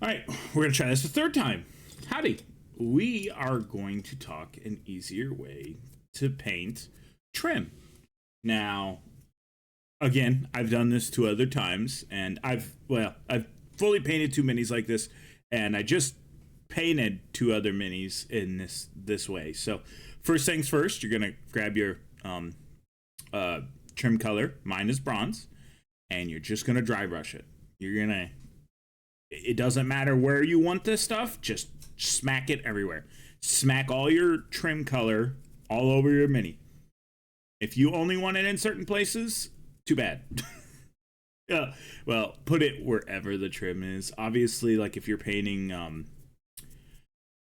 All right, we're going to try this a third time. Howdy. We are going to talk an easier way to paint trim. Now, again, I've done this 2 other times, and I've fully painted 2 minis like this, and I just painted 2 other minis in this way. So, first things first, you're going to grab your trim color. Mine is bronze, and you're just going to dry brush it. It doesn't matter where you want this stuff, just smack it everywhere. Smack all your trim color all over your mini. If you only want it in certain places, too bad. Well, put it wherever the trim is. Obviously, like if you're painting,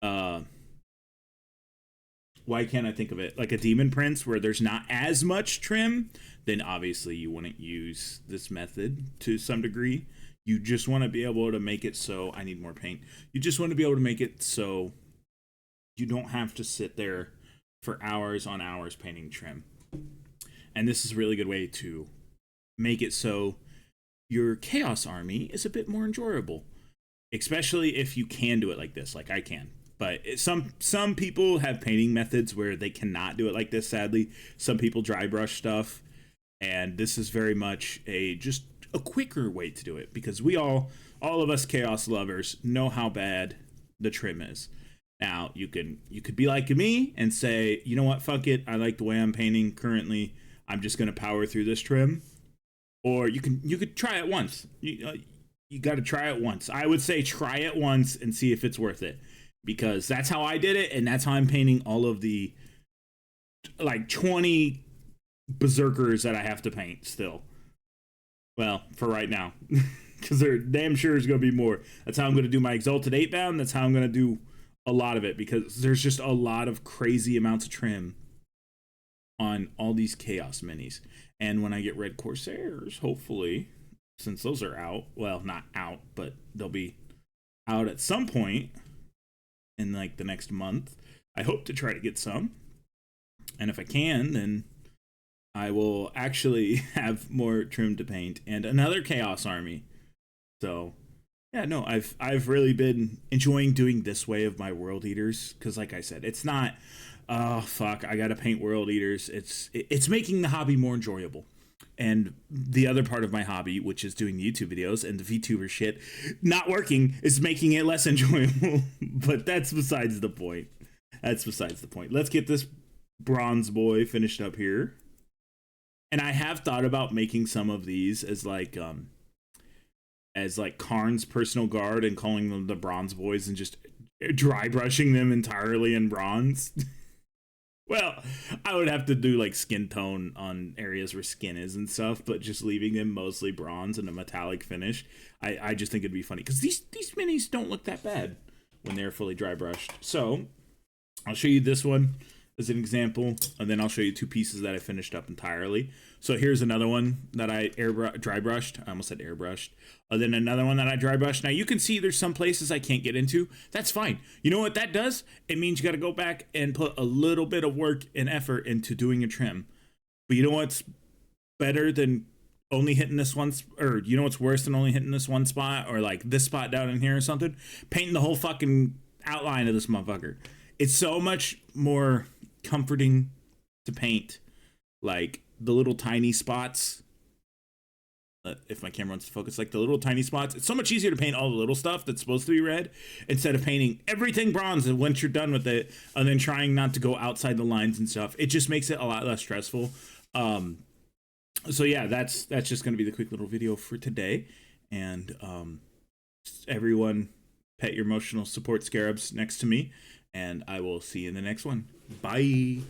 why can't I think of it? Like a Demon Prince where there's not as much trim, then obviously you wouldn't use this method to some degree. You just want to be able to make it so, I need more paint. You just want to be able to make it so you don't have to sit there for hours on hours painting trim. And this is a really good way to make it so your Chaos Army is a bit more enjoyable. Especially if you can do it like this, like I can. But some people have painting methods where they cannot do it like this, sadly. Some people dry brush stuff. And this is very much just a quicker way to do it, because we all of us chaos lovers know how bad the trim is. Now you could be like me and say, you know what, fuck it, I like the way I'm painting currently, I'm just gonna power through this trim. Or you could try it once. You got to try it once. I would say try it once and see if it's worth it, because that's how I did it, and that's how I'm painting all of the like 20 berserkers that I have to paint still. Well, for right now, because there damn sure is going to be more. That's how I'm going to do my Exalted 8-bound. That's how I'm going to do a lot of it, because there's just a lot of crazy amounts of trim on all these Chaos minis. And when I get Red Corsairs, hopefully, since those are out, well, not out, but they'll be out at some point in like the next month, I hope to try to get some. And if I can, then I will actually have more trim to paint and another Chaos Army. So yeah, no, I've really been enjoying doing this way of my World Eaters, because like I said, it's not, oh fuck, I gotta paint World Eaters. It's making the hobby more enjoyable. And the other part of my hobby, which is doing YouTube videos and the VTuber shit, not working, is making it less enjoyable. But that's besides the point. That's besides the point. Let's get this bronze boy finished up here. And I have thought about making some of these as like Karn's personal guard and calling them the bronze boys and just dry brushing them entirely in bronze. Well, I would have to do like skin tone on areas where skin is and stuff, but just leaving them mostly bronze and a metallic finish. I just think it'd be funny, because these minis don't look that bad when they're fully dry brushed. So I'll show you this one as an example, and then I'll show you 2 pieces that I finished up entirely. So here's another one that I dry brushed. I almost said airbrushed. Then another one that I dry brushed. Now you can see there's some places I can't get into. That's fine. You know what that does? It means you got to go back and put a little bit of work and effort into doing a trim. But you know what's better than only hitting this one, or you know what's worse than only hitting this one spot, or like this spot down in here or something? Painting the whole fucking outline of this motherfucker. It's so much more comforting to paint like the little tiny spots. If my camera wants to focus, like the little tiny spots, it's so much easier to paint all the little stuff that's supposed to be red, instead of painting everything bronze and once you're done with it and then trying not to go outside the lines and stuff. It just makes it a lot less stressful. So yeah, that's just going to be the quick little video for today. And everyone, pet your emotional support scarabs next to me, and I will see you in the next one. Bye.